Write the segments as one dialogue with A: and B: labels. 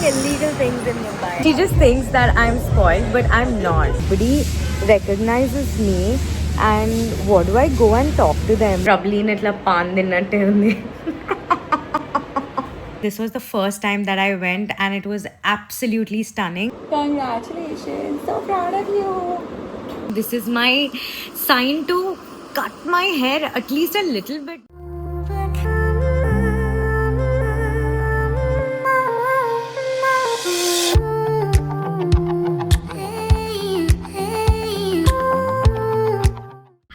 A: illegal things in Mumbai. She just thinks that I'm spoiled, but I'm not. Nobody recognizes me, and what do I go and talk to them? Probably in itla pan dinnatte undi. This was the first time that I went, and it was absolutely stunning. Congratulations, so proud of you. This is my sign to cut my hair at least a little bit.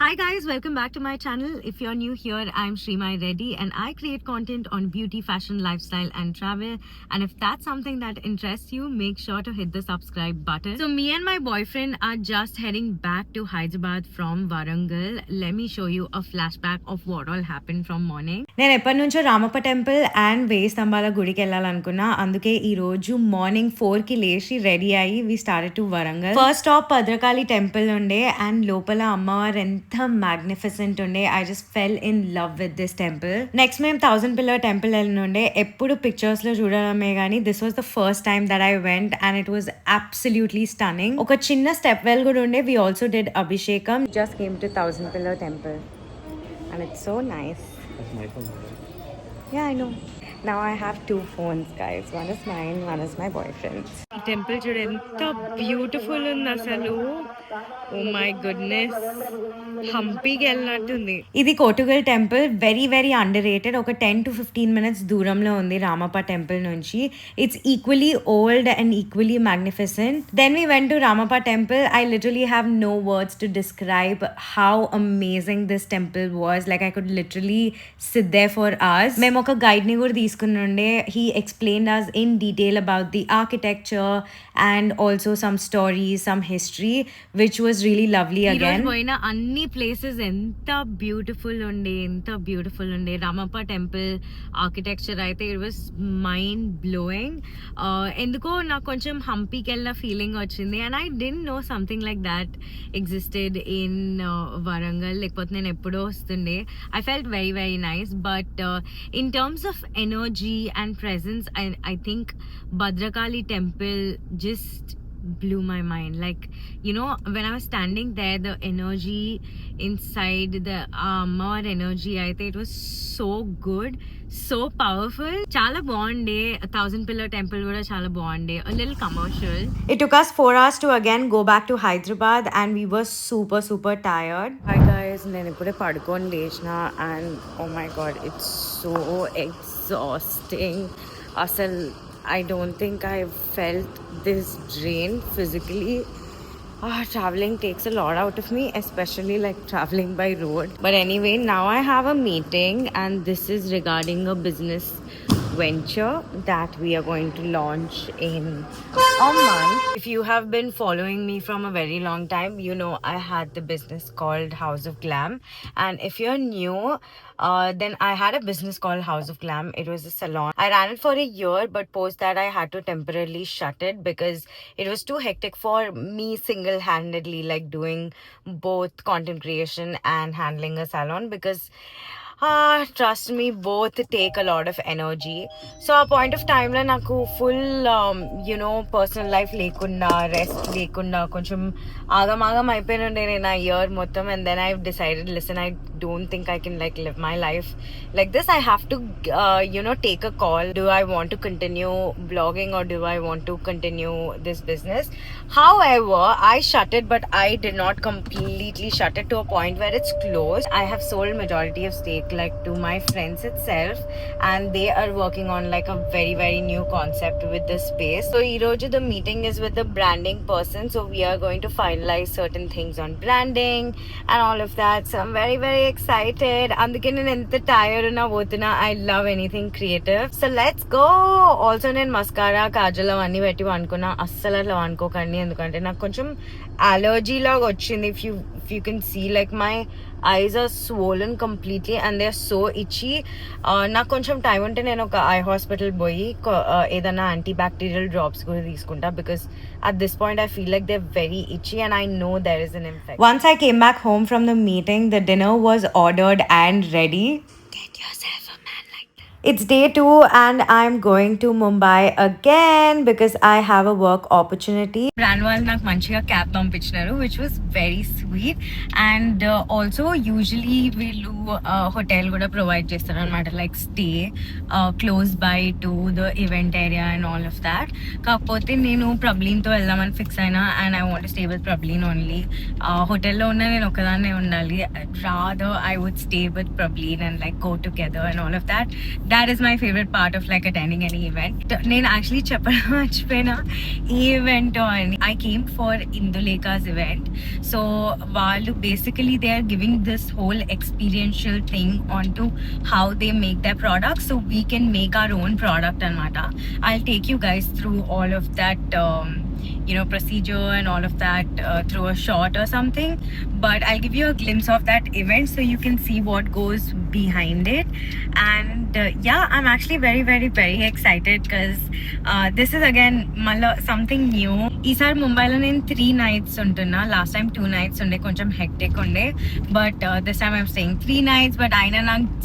A: Hi guys, welcome back to my channel. If you're new here, I'm Srimai Reddy and I create content on beauty, fashion, lifestyle and travel. And if that's something that interests you, make sure to hit the subscribe button. So me and my boyfriend are just heading back to Hyderabad from Warangal. Let me show you a flashback of what all happened from morning. నేను ఎప్పటి నుంచో Ramappa temple and వేయి స్తంభాల గుడికి వెళ్ళాలనుకున్నా. అందుకే ఈ రోజు morning 4 కి లేచి రెడీ అయ్యి we started to Warangal. First stop Bhadrakali temple ఉండే అండ్ లోపల అమ్మవారు ఎంత మ్యాగ్నిఫిసెంట్ ఉండే. I just fell in love with this temple. Next మేము 1000 పిల్లర్ టెంపుల్ వెళ్ళినుండే. ఎప్పుడు పిక్చర్స్ లో చూడడమే కానీ this was the first time that I went and it was absolutely stunning. ఒక చిన్న స్టెప్ వెల్ కూడా ఉండే. వి ఆల్సో డిడ్ అభిషేకం. Just came to 1000 pillar temple and it's so nice.
B: That's my phone.
A: Yeah, I know. Now I have 2 phones, guys. One is mine, one is my boyfriend's. ఈ temple చూడు ఎంత beautiful ఉంది అసలు. Oh my goodness, హంపీకి వెళ్ళినట్టుంది. ఇది Kotagullu temple, very very underrated. ఒక 10 to 15 minutes దూరంలో ఉంది రామప్ప టెంపుల్ నుంచి. It's equally old and equally magnificent. Then we went to Ramappa temple. I literally have no words to describe how amazing this temple was. Like I could literally sit there for hours. మేము ఒక గైడ్ని కూడా తీసుకుని ఉండే. He explained us in detail about the architecture and also some stories, some history, which was really lovely again. పోయిన అన్ని places ఎంత beautiful ఉండే, ఎంత బ్యూటిఫుల్ ఉండే. రామప్ప టెంపుల్ ఆర్కిటెక్చర్ అయితే ఇట్ వాస్ మైండ్ బ్లోయింగ్. ఎందుకో నాకు కొంచెం హంపీకి వెళ్ళిన ఫీలింగ్ వచ్చింది. And I didn't know something like that existed in Warangal. లేకపోతే నేను ఎప్పుడో వస్తుండే. I felt very very nice. But in terms of energy and presence, I think Bhadrakali temple just blew my mind. Like, you know, when I was standing there, the energy inside, the more energy, I think it was so good, so powerful. Chala bagundi. 1000 pillar temple kuda chala bagundi. A little commercial. It took us 4 hours to again go back to Hyderabad and we were super tired. Hi guys, nenu ippude padukoni lechna and oh my god, it's so exhausting. Asal I don't think I felt this drain physically. Traveling takes a lot out of me, especially like traveling by road. But anyway, now I have a meeting and this is regarding a business venture that we are going to launch in a month. If you have been following me from a very long time, you know I had the business called House of Glam. And if you're new, then I had a business called House of Glam. It was a salon. I ran it for a year, but post that I had to temporarily shut it because it was too hectic for me single-handedly, like doing both content creation and handling a salon, because trust me, both take a lot of energy. So a point of time la naku full you know, personal life lekunda, rest lekunda, koncham agam ayipoyinunde na year mottham. And then I've decided, listen, I don't think I can like live my life like this. I have to you know, take a call. Do I want to continue blogging or do I want to continue this business? However, I shut it, but I did not completely shut it to a point where it's closed. I have sold majority of stake like to my friends itself, and they are working on like a very very new concept with this space. So iroju the meeting is with the branding person, so we are going to finalize certain things on branding and all of that. So I'm very very excited. అందుకే నేను ఎంత tired ఉన్నా పోతున్నా. I love anything creative, so let's go. Also నేను mascara, Kajal అవన్నీ పెట్టి అనుకున్నా. అస్సలు అట్లా అనుకోకండి, ఎందుకంటే నాకు కొంచెం అలర్జీ లాగా వచ్చింది. if you can see, like my eyes are swollen completely and they are so itchy. నాకు కొంచెం టైం ఉంటే నేను ఒక ఐ హాస్పిటల్ పోయి ఏదైనా యాంటీబ్యాక్టీరియల్ డ్రాప్స్ కూడా తీసుకుంటా, because at this point I feel like they're very itchy and I know there is an infection. Once I came back home from the meeting, the dinner was ordered and ready. Get yourself a man like that. It's day 2 and I'm going to Mumbai again because I have a work opportunity. Brand వాళ్ళు నాకు మంచిగా cab పంపించినారు which was very sweet and also usually వీళ్ళు hotel కూడా provide చేస్తారు అనమాట like stay close by to the event area and all of that. కాకపోతే నేను ప్రబ్లీన్తో వెళ్దామని ఫిక్స్ అయినా and I want to stay with Prablin only. హోటల్లో ఉన్న నేను ఒకదాన్నే ఉండాలి. Rather I would stay with Prablin and like go together and all of that. That is my favorite part of like attending any event. నేను actually చెప్పడం మర్చిపోయినా ఈ event అని I came for Induleka's event. So వాళ్ళు basically they are giving this whole experiential thing onto how they make their products so we can make our own product anamata. I'll take you guys through all of that procedure and all of that through a shot or something, but I'll give you a glimpse of that event so you can see what goes behind it. And yeah, I'm actually very very very excited because this is again something new. Isar Mumbai lo nen 3 nights untunna. Last time 2 nights unde, koncham hectic unde, but this time I'm staying 3 nights. But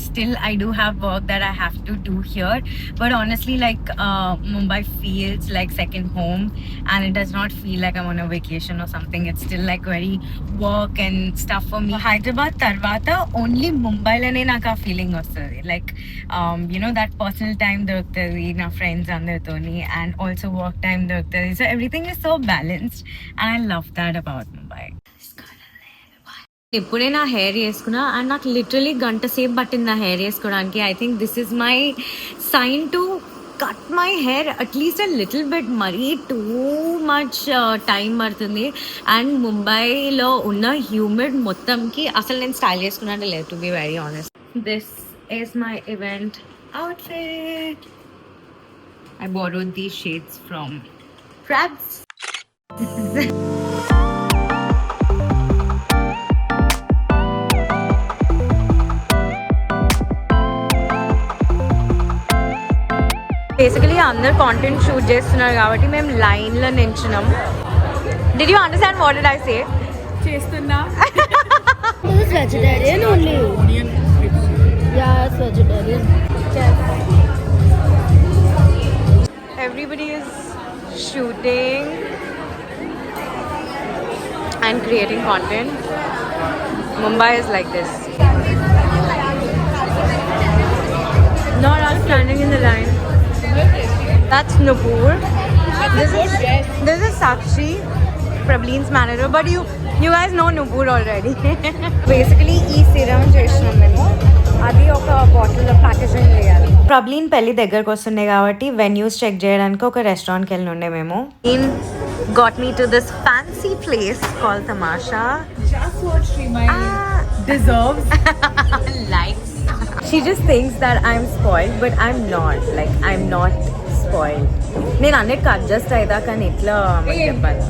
A: still I do have work that I have to do here, but honestly like Mumbai feels like second home and it does not feel like I'm on a vacation or something. It's still like very work and stuff for me. Hyderabad tarvata only Mumbai lane naaka feeling vastadi, like that personal time dorukutadi na friends andartoni and also work time dorukutadi, so everything is so balanced and I love that about Mumbai. ఇప్పుడే నా hair వేసుకున్నా and నాకు literally గంట సేపు పట్టింది నా hair వేసుకోవడానికి. I think this is my sign to cut my hair at least a little bit. మరీ టూ మచ్ టైం పడుతుంది అండ్ ముంబైలో ఉన్న హ్యూమిడ్ మొత్తంకి అసలు నేను స్టైల్ చేసుకున్నట్టు లేదు, to be very honest. This is my event outfit. I borrowed these shades from Crabs. Basically అందరు కాంటెంట్ షూట్ చేస్తున్నారు కాబట్టి మేము లైన్లో నించున్నాం. Did you understand what did I say?
B: చేస్తున్నా.
C: This is vegetarian only. Yeah, it's vegetarian.
A: Everybody is shooting and creating content. Mumbai is like this. Not us standing in the line. That's Nupur. This is Sakshi, Prablin's manager. But you guys know Nupur already. Basically, ఈ serum చేసినాం మేము. అది ఒక bottle packaging చేయాలి. ప్రబ్లీన్ పెళ్లి దగ్గరకు వస్తుండే కాబట్టి వెన్యూస్ చెక్ చేయడానికి ఒక రెస్టారెంట్కి వెళ్ళి ఉండే మేము. Got me to this fancy place called Tamasha.
B: Just what Srimay deserves.
A: Likes. She just thinks that I'm spoiled, but I'm not. Like, I'm not spoiled. నేను అన్నిటికి అడ్జస్ట్ అవుతా కానీ ఇట్లా చెప్పాలి.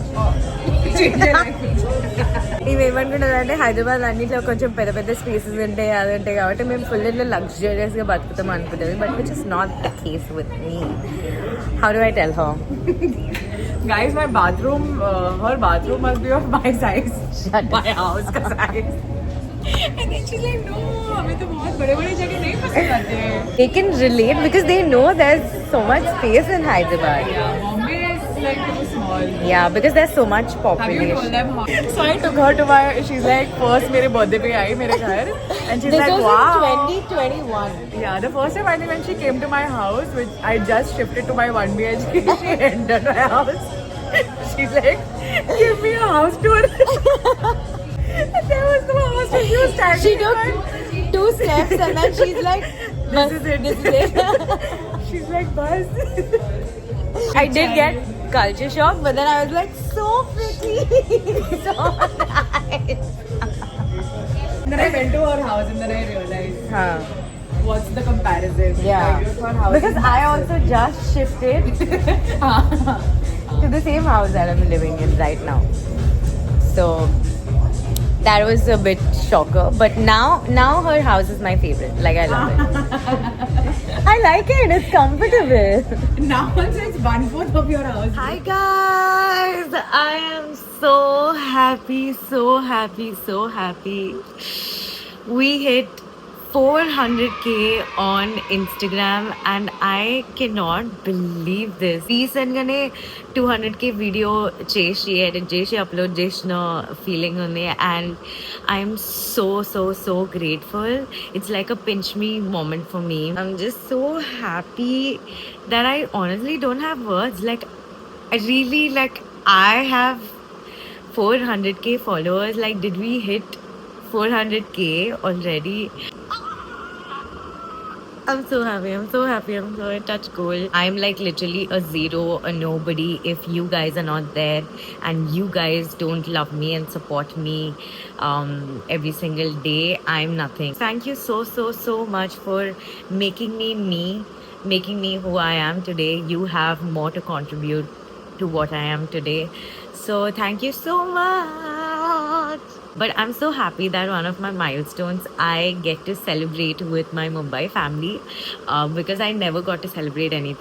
A: ఇవేమనుకుంటుంది అంటే హైదరాబాద్ అన్నింటిలో కొంచెం పెద్ద పెద్ద స్పేసెస్ ఉంటాయి, అది ఉంటాయి కాబట్టి మేము ఫుల్ ఇట్లా లగ్జరియస్గా బతుకుతాం అనుకుంటుంది. But which is not the case with me. How do I tell her?
B: Guys, my bathroom, her bathroom must be of my size. My house ka size. And then she's like, no, हमें तो बहुत बड़े-बड़े जगह नहीं पसंद आते हैं.
A: They can relate because they know there's so much space in Hyderabad.
B: Yeah, Bombay is like too small.
A: Yeah, because there's so much
B: Have you
A: population.
B: told them how? So I took her to my, she's like, first मेरे birthday पे आई मेरे घर, and she's like, wow.
A: 2021.
B: Yeah, the first time I think when she came to my house, which I just shifted to my 1 BHK, she entered my house. She's like, give me a house tour. And there was no house and she was standing.
A: She took 2 steps and then she's like,
B: This is it.
A: This is it.
B: She's like, bus.
A: I did get culture shock, but then I was like, so pretty. So nice.
B: And then I went to her house and then I realized
A: Huh.
B: what's the comparison.
A: Yeah.
B: Like, her house
A: Because
B: is
A: I
B: massive.
A: also just shifted to the same house that I'm living in right now. So that was a bit shocker. But now her house is my favorite. Like, I love it. I like it. It's comfortable.
B: Now also it's 1/4 of your house.
A: Hi guys. I am so happy, so happy, so happy. We hit 400k on Instagram and I cannot believe this. Recently 200k video చేసి edit చేసి upload చేసిన feeling ఉంది and I'm so grateful. It's like a pinch me moment for me. I'm just so happy that I honestly don't have words. Like I really like I have 400k followers. Like did we hit 400k already? I'm so happy. I'm so I touch gold. I'm like literally a zero, a nobody if you guys are not there and you guys don't love me and support me every single day. I'm nothing. Thank you so much for making me who I am today. You have more to contribute to what I am today. So thank you so much. But I'm so happy that one of my milestones I get to celebrate with my Mumbai family because I never got to celebrate any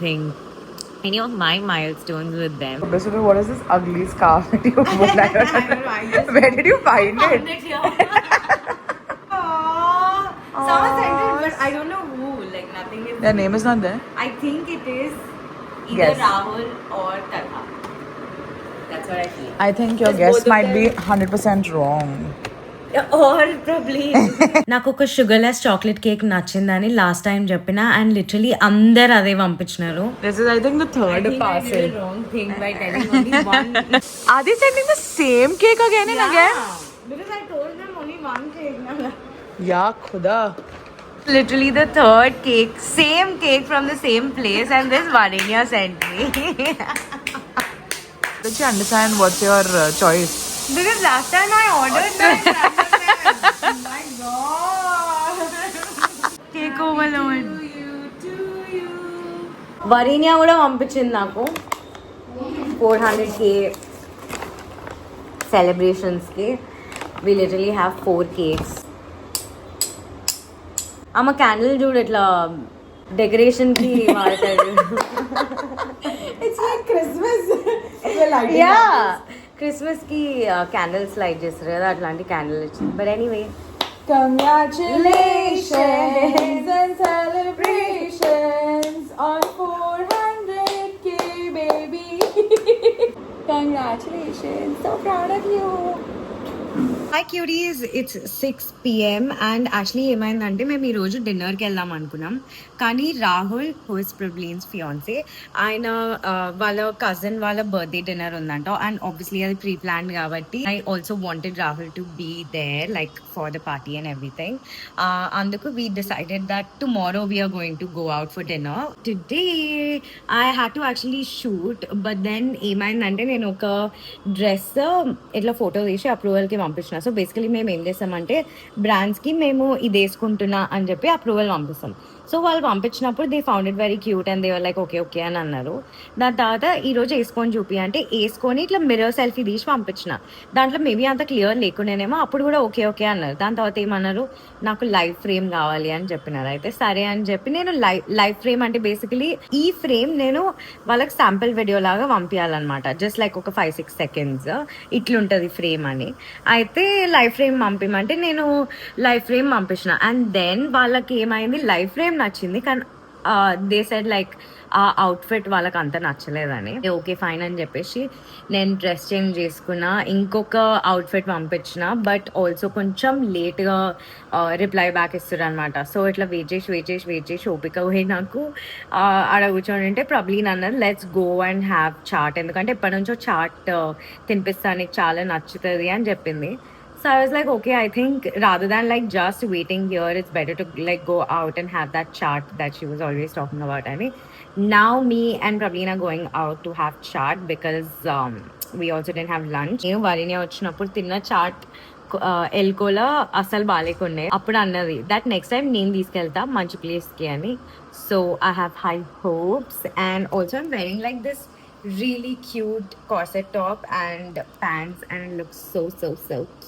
A: of my milestones with them.
B: Basically, what is this ugly scarf that you put? Where did you find it?
A: Someone sent it, but I don't know who. Like nothing is.
B: Their name is not there.
A: I think it is either
B: Yes.
A: Rahul or Talha. That's what I feel.
B: I think your
A: Because
B: guess
A: both of
B: might be
A: them-
B: 100% wrong.
A: Or probably నాకు ఒక sugarless chocolate cake నచ్చిందని last time చెప్పిన and literally అందరు అదే పంపించినారు.
B: This is, I think, the third parcel.
A: wrong thing by telling only one.
B: Are they sending the same cake again and again?
A: Because I told them only one cake.
B: Yeah, khuda.
A: Literally the third cake, same cake from the same place, and this Varenya sent me.
B: Don't you understand what's your choice?
A: Because last time I ordered that. Oh my god. Take overload. Varenya కూడా పంపించింది నాకు 400k celebrations కి. We literally have 4 cakes. ఆమె candle చూడు ఇట్లా decoration కి వాడతాడు.
B: It's like Christmas.
A: Yeah Christmas కి candles light చేస్తారు కదా అట్లాంటి క్యాండిల్ ఇచ్చింది. But anyway
B: Congratulations and celebrations on 400k, baby. Congratulations. So proud of you.
A: Hi cuties, it's 6 PM and actually ఏమైందంటే మేము ఈరోజు డిన్నర్కి వెళ్దాం అనుకున్నాం, కానీ Rahul who is Prableen's fiance ఆయన వాళ్ళ కజిన్ వాళ్ళ బర్త్డే డిన్నర్ ఉందంట అండ్ ఆబ్వియస్లీ అది ప్రీ ప్లాన్ కాబట్టి I also wanted Rahul to be there like for the party and everything. అందుకు we decided that tomorrow we're going to go out for dinner. Today I had to actually shoot, but then ఏమైందంటే నేను ఒక dress ఇట్లా photo తీసి అప్రూవల్కి పంపించిన. So basically మేము ఏం చేస్తామంటే బ్రాండ్స్కి మేము ఇది వేసుకుంటున్నా అని చెప్పి అప్రూవల్ పంపిస్తాం. సో వాళ్ళు పంపించినప్పుడు they found it very cute and they were like okay okay అని అన్నారు. దాని తర్వాత ఈరోజు వేసుకొని చూపి అంటే వేసుకొని ఇట్లా మిర్రర్ సెల్ఫీ తీసి పంపించిన. దాంట్లో మేబీ అంత క్లియర్ లేకుండానేమో అప్పుడు కూడా ఓకే ఓకే అన్నారు. దాని తర్వాత ఏమన్నారు, నాకు లైవ్ ఫ్రేమ్ కావాలి అని చెప్పినారు. అయితే సరే అని చెప్పి నేను లైవ్ ఫ్రేమ్ అంటే బేసికలీ ఈ ఫ్రేమ్ నేను వాళ్ళకి శాంపిల్ వీడియో లాగా పంపించాలన్నమాట. జస్ట్ లైక్ ఒక 5-6 seconds ఇట్లుంటుంది ఫ్రేమ్ అని. అయితే లైవ్ ఫ్రేమ్ పంపిమంటే నేను లైవ్ ఫ్రేమ్ పంపించిన అండ్ దెన్ వాళ్ళకి ఏమైంది, లైవ్ ఫ్రేమ్ నచ్చింది కానీ దే సెడ్ లైక్ ఆ అవుట్ఫిట్ వాళ్ళకి అంత నచ్చలేదని. ఓకే ఫైన్ అని చెప్పేసి నేను డ్రెస్ చేంజ్ చేసుకున్నా, ఇంకొక అవుట్ఫిట్ పంపించిన, బట్ ఆల్సో కొంచెం లేట్గా రిప్లై బ్యాక్ ఇస్తారు అనమాట. సో ఇట్లా వెయిట్ చేసి ఓపిక పోయి నాకు ఆడ కూర్చొని ఉంటే ప్రాబ్లీ అన్నారు let's go and have chat, ఎందుకంటే ఎప్పటి నుంచో చాట్ తినిపిస్తానికి చాలా నచ్చుతుంది అని చెప్పింది. So I was like, okay, I think rather than like just waiting here, it's better to like go out and have that chat that she was always talking about. I mean, now me and Praveena going out to have chat because we also didn't have lunch. నేను వరిని వచ్చినప్పుడు తిన్న chat ఎల్కోలో అసలు బాగాలేకుండే. అప్పుడు అన్నది that next time నేను తీసుకెళ్తా మంచి ప్లేస్కి అని. So I have high hopes and also I'm వెరింగ్ like this really cute corset top and pants and it looks so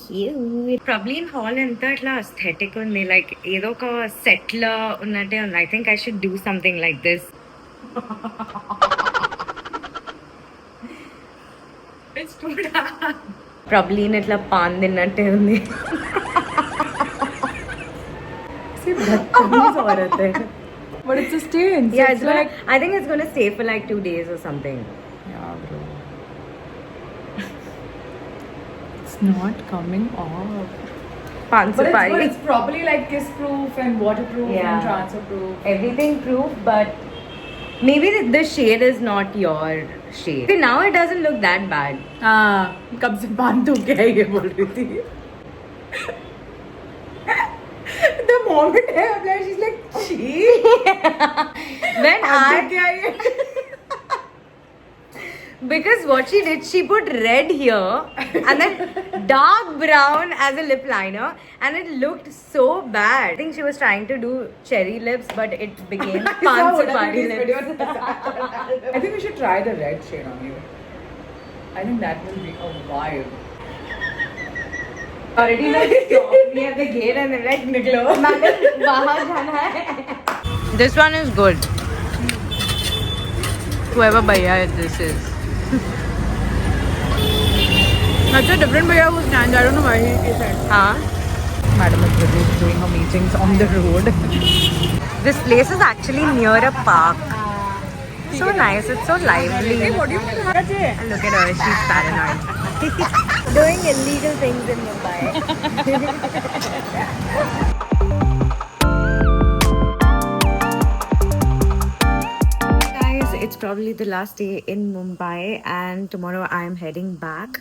A: cute. Probably in hall enta itla aesthetic undi, like edo oka set la unnate undi. I think I should do something like this. It's too dark. Probably in itla pan dinnatte undi.
B: कैसी बदतमीज औरत है. But it's a stain. So
A: Yeah,
B: it's like
A: I think it's gonna stay for like 2 days or something.
B: yeah, bro. It's not coming off.
A: Pan
B: But
A: supari.
B: it's properly like kiss proof and waterproof
A: Yeah.
B: and transfer proof.
A: Everything proof, but maybe the shade is not your shade. See, now it doesn't look that bad.
B: हाँ कब से पान तो क्या ये बोल रही थी. The moment I applied, she's like, "Chee."
A: When
B: अंदर
A: I
B: क्या ये?
A: because what she did, she put red here and then dark brown as a lip liner, and it looked so bad. I think she was trying to do cherry lips, but it became pan supari lips.
B: I think we should try the red shade on you. I think that will be a vibe.
A: Already like stopped me at the gate and they're like, "Niklo, madam, bahar jana hai." This one is good. Whoever bhaiya this is.
B: That's a different bhaiya who stands. I don't know why he said.
A: Huh?
B: Madam is busy doing her meetings on the road.
A: This place is actually near a park. So nice. It's so lively.
B: Hey, what do you want to have?
A: And look at her. She's paranoid. Doing illegal things in Mumbai. Guys, it's probably the last day in Mumbai and tomorrow I am heading back.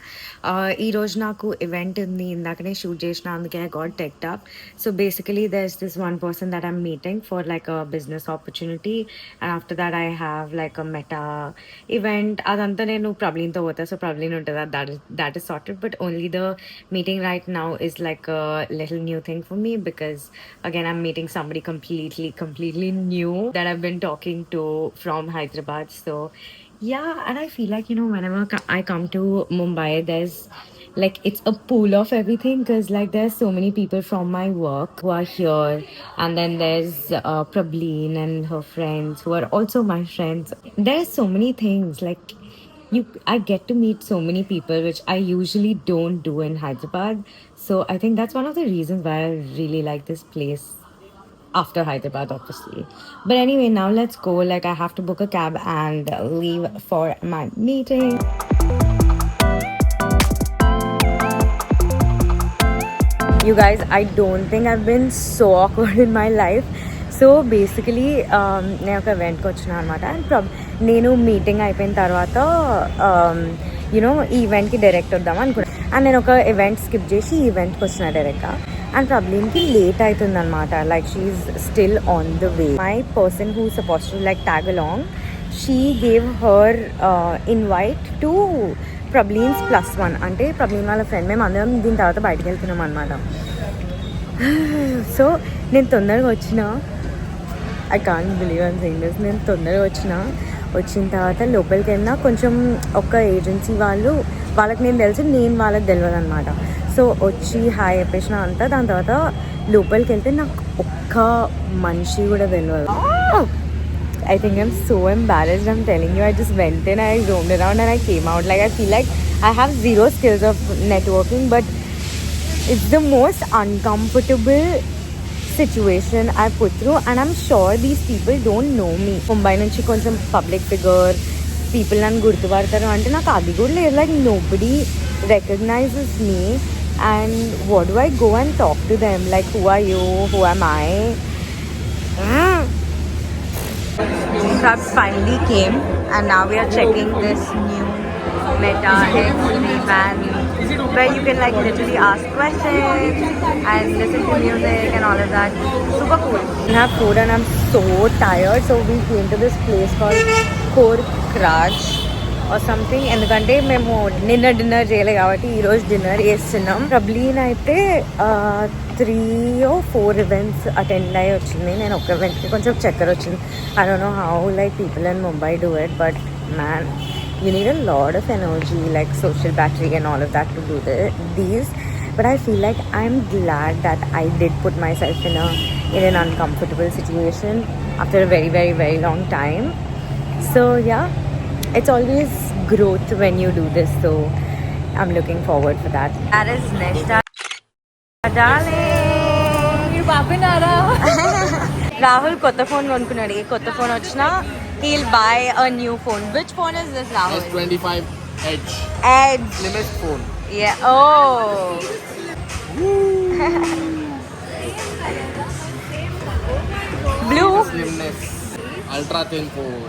A: ఈ రోజు నాకు event ఉంది ఇందాకనే shoot చేసిన అందుకే I got teched up. So basically there's this one person that I'm meeting for like a business opportunity, and after that I have like a meta event. అదంతా నేను ప్రబ్లీన్తో పోతా, సో ప్రబ్లీన్ ఉంటుంది, that is sorted, but only the meeting right now is like a little new thing for me because again I'm meeting somebody completely new that I've been talking to from Hyderabad. So yeah, and I feel like, you know, whenever I come to Mumbai, there's like it's a pool of everything because like there's so many people from my work who are here, and then there's Prableen and her friends who are also my friends. There's so many things like I get to meet so many people which I usually don't do in Hyderabad. So I think that's one of the reasons why I really like this place after Hyderabad, obviously. But anyway, now let's go. Like, I have to book a cab and leave for my meeting. You guys, I don't think I've been so awkward in my life. So basically నేను ఒక ఈవెంట్కి వచ్చిన అనమాట. And నేను meeting అయిపోయిన తర్వాత you know ఈ ఈవెంట్కి డైరెక్ట్ వద్దాం అనుకున్నాను. అండ్ నేను ఒక ఈవెంట్ స్కిప్ చేసి ఈ ఈవెంట్కి వచ్చిన డైరెక్ట్గా. అండ్ ప్రబ్లీన్కి లేట్ అవుతుంది అనమాట. Like she is still on the way. My person who suppose to like tag along, she gave her invite to Prableen's +1, అంటే ప్రబ్లీన్ వాళ్ళ ఫ్రెండ్. మేము అందరం దీని తర్వాత బయటకు వెళ్తున్నాం అనమాట. సో నేను తొందరగా వచ్చిన, I can't believe I'm saying this, నేను తొందరగా వచ్చిన తర్వాత లోపలికి వెళ్ళినా కొంచెం ఒక ఏజెన్సీ వాళ్ళకి నేను తెలుసు, నేను వాళ్ళకి తెలియదు అనమాట. సో వచ్చి హాయ్ చెప్పేసిన అంతా. దాని తర్వాత లోపలికి వెళ్తే నాకు ఒక్క మనిషి కూడా తెలియదు. I think I'm so embarrassed. I'm telling you, I just went in, I roamed around and I came out. Like, I feel like I have zero skills of networking, but it's the most uncomfortable situation I put through, and I'm sure these people don't know me. Mumbai nunchi koncham public figure, people nanu gurtuvartaru ante నాకు అది కూడా లేదు. Like, nobody recognizes me, and what do I go and talk to them? Like, who are you? Who am I? Subs finally came, and now we are checking this new Meta X3 van where you can like literally ask questions and listen to music and all of that. Super cool. We have food and I'm so tired, so we came to this place called Korkraj or something. ఎందుకంటే మేము నిన్న dinner చేయలే కాబట్టి ఈరోజు dinner చేస్తున్నాం. ప్రబ్లీన్ అయితే 3 or 4 events attend అయ్యి వచ్చింది. నేను ఒక ఈవెంట్కి కొంచెం చక్కెర వచ్చింది. I don't know how like people in Mumbai do it, but man, you need a lot of energy, like social battery and all of that to do these. But I feel like I'm glad that I did put myself in an uncomfortable situation after a very, very, very long time. So yeah, it's always growth when you do this, so I'm looking forward for that. That is Nishta, darling.
B: పాపినారా
A: రాహుల్ కొత్త phone కొనుక్కున్నాడు. ఏ కొత్త phone వచ్చినా he'll buy a new phone. Which phone is this, Rahul?
D: S25 Edge.
A: Edge.
D: Slimmest phone.
A: Yeah. Oh. Blue.
D: Slimness. Ultra thin phone.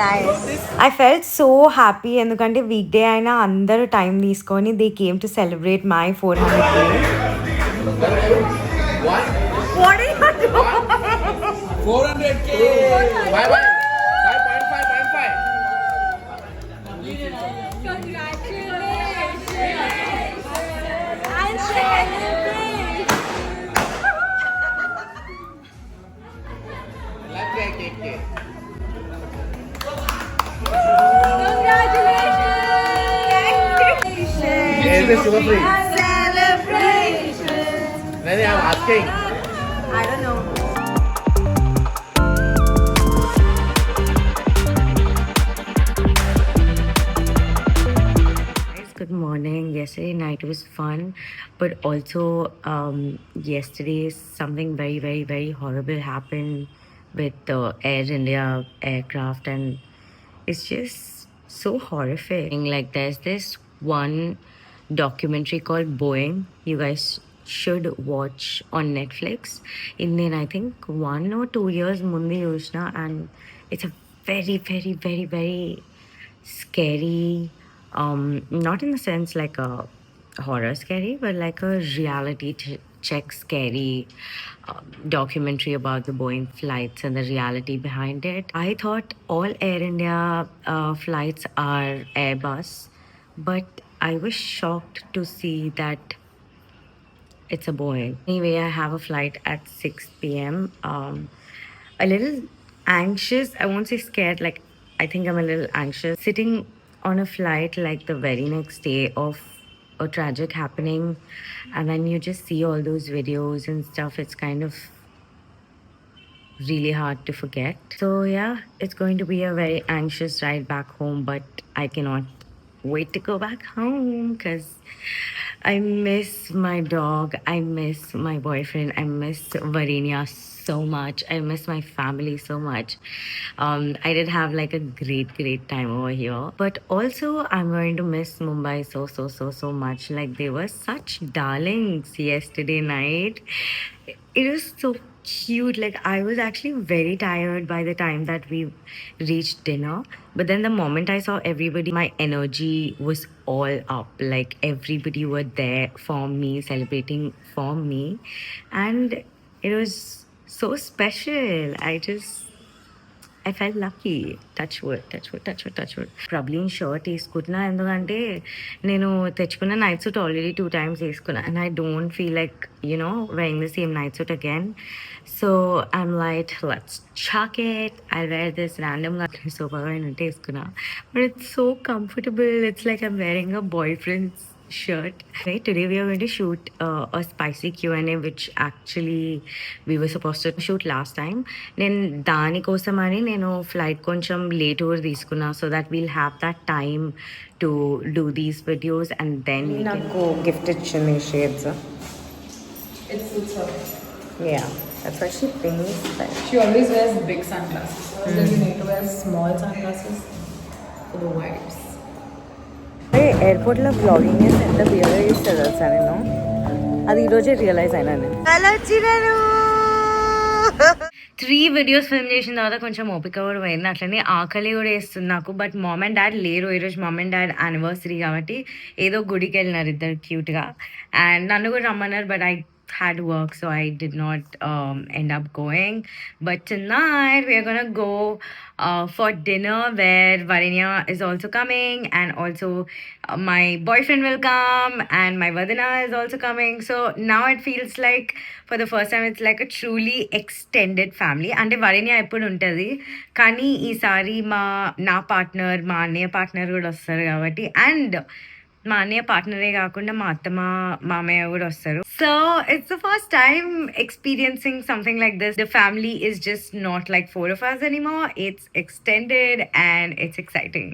A: Nice. I felt so happy ఎందుకంటే week day అయినా అందరూ time తీసుకొని they came to celebrate my 400K.
D: What?
A: What are you doing?
D: 400K. Bye bye. 5.5. Left cake. Is this sugar free? Maybe I'm asking.
A: I don't know. Good morning. Yesterday night was fun, but also yesterday something very horrible happened with the Air India aircraft, and it's just so horrific. Like there's this one documentary called Boeing. You guys should watch on Netflix. In I think 1 or 2 years mundi chusna, and it's a very scary, not in the sense like a horror scary, but like a reality check scary documentary about the Boeing flights and the reality behind it. I thought all Air India flights are Airbus, but I was shocked to see that it's a Boeing. Anyway, I have a flight at 6 p.m. A little anxious. I won't say scared. Like, I think I'm a little anxious. Sitting on a flight like the very next day of a tragic happening, and then you just see all those videos and stuff. It's kind of really hard to forget. So yeah, it's going to be a very anxious ride back home, but I cannot wait to go back home because I miss my dog. I miss my boyfriend. I miss Varinia so much. I miss my family so much. I did have like a great time over here, but also I'm going to miss Mumbai so much. Like they were such darlings yesterday night. It was so cute. Like I was actually very tired by the time that we reached dinner, but then the moment I saw everybody, my energy was all up. Like everybody were there for me, celebrating for me, and it was so special. I felt lucky. Touch wood. Probably shirt తీసుకుంటున్నా ఎందుకంటే నేను తెచ్చుకున్న night suit already 2 times వేసుకున్నా, and I don't feel like wearing the same night suit again. So I'm like, let's chuck it. I'll wear this randomగా సోఫాగా ఉంటే వేసుకున్నా, but it's so comfortable. It's like I'm wearing a boyfriend's shirt. Right, today we are going to shoot a spicy Q&A, which actually we were supposed to shoot last time. నేను దానికోసమని నేను flight కొంచెం late over తీసుకున్నా, so that we'll have that time to do these videos, and then నాకు gift ఇచ్చింది shades.
B: It suits her.
A: Yeah, that's what she thinks.
B: She always wears big sunglasses. Then you need to wear small sunglasses for the vibes.
A: ఎయిర్పోర్ట్లో blogging చేసి ఎంత beer చేస్తుంది తెలుసా నేను. అది ఈరోజే రియలైజ్ అయినా నేను. 3 videos ఫిల్మ్ చేసిన తర్వాత కొంచెం ఓపిక కూడా పోయింది, అట్లనే ఆకలి కూడా వేస్తుంది నాకు. బట్ మామ్ అండ్ డాడ్ లేరు ఈరోజు. మామ్ అండ్ డాడ్ యానివర్సరీ కాబట్టి ఏదో గుడికి వెళ్ళినారు ఇద్దరు క్యూట్గా, అండ్ నన్ను కూడా రమ్మన్నారు, but I had work, so I did not end up going. But tonight we are gonna go for dinner where Varinya is also coming, and also my boyfriend will come, and my Vadina is also coming. So now it feels like for the first time it's like a truly extended family. And Varinya eppudu untadi kani ee sari na partner ma annaya partner kuda vastaru kabatti, and మా అన్నయ్య పార్ట్నరే కాకుండా మా అత్తమ్మ మామయ్య కూడా వస్తారు. So it's the first time experiencing something like this. The family is just not like 4 of us anymore. It's extended and it's exciting.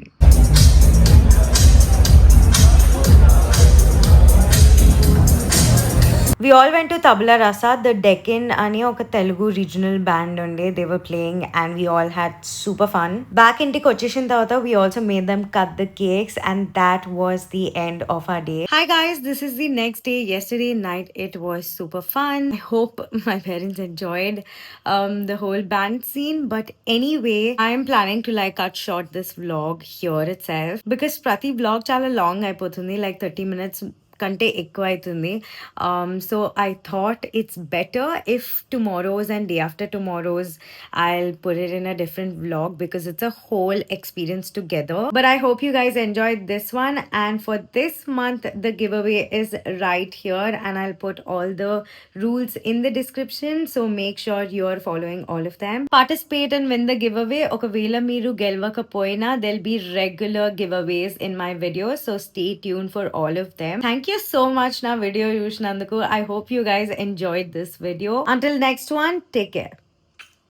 A: We all went to Tabla Rasa, the Deccan ani oka Telugu regional band unde. They were playing and we all had super fun. Back in Kocheshin Tawata, we also made them cut the cakes and that was the end of our day. Hi guys, this is the next day. Yesterday night it was super fun. I hope my parents enjoyed the whole band scene. But anyway, I am planning to like cut short this vlog here itself because Prati vlog chala long అయిపోతుంది, like 30 minutes కంటే ఎక్కువ అవుతుంది. So I thought it's better if tomorrow's and day after tomorrow's I'll put it in a different vlog because it's a whole experience together. But I hope you guys enjoyed this one, and for this month the giveaway is right here and I'll put all the rules in the description, so make sure you're following all of them. Participate and win the giveaway. ఒకవేళ మీరు గెలవకపోయినా there'll be regular giveaways in my videos, so stay tuned for all of them. Thank you so much na video చూసినందుకు. I hope you guys enjoyed this video. Until next one, take care.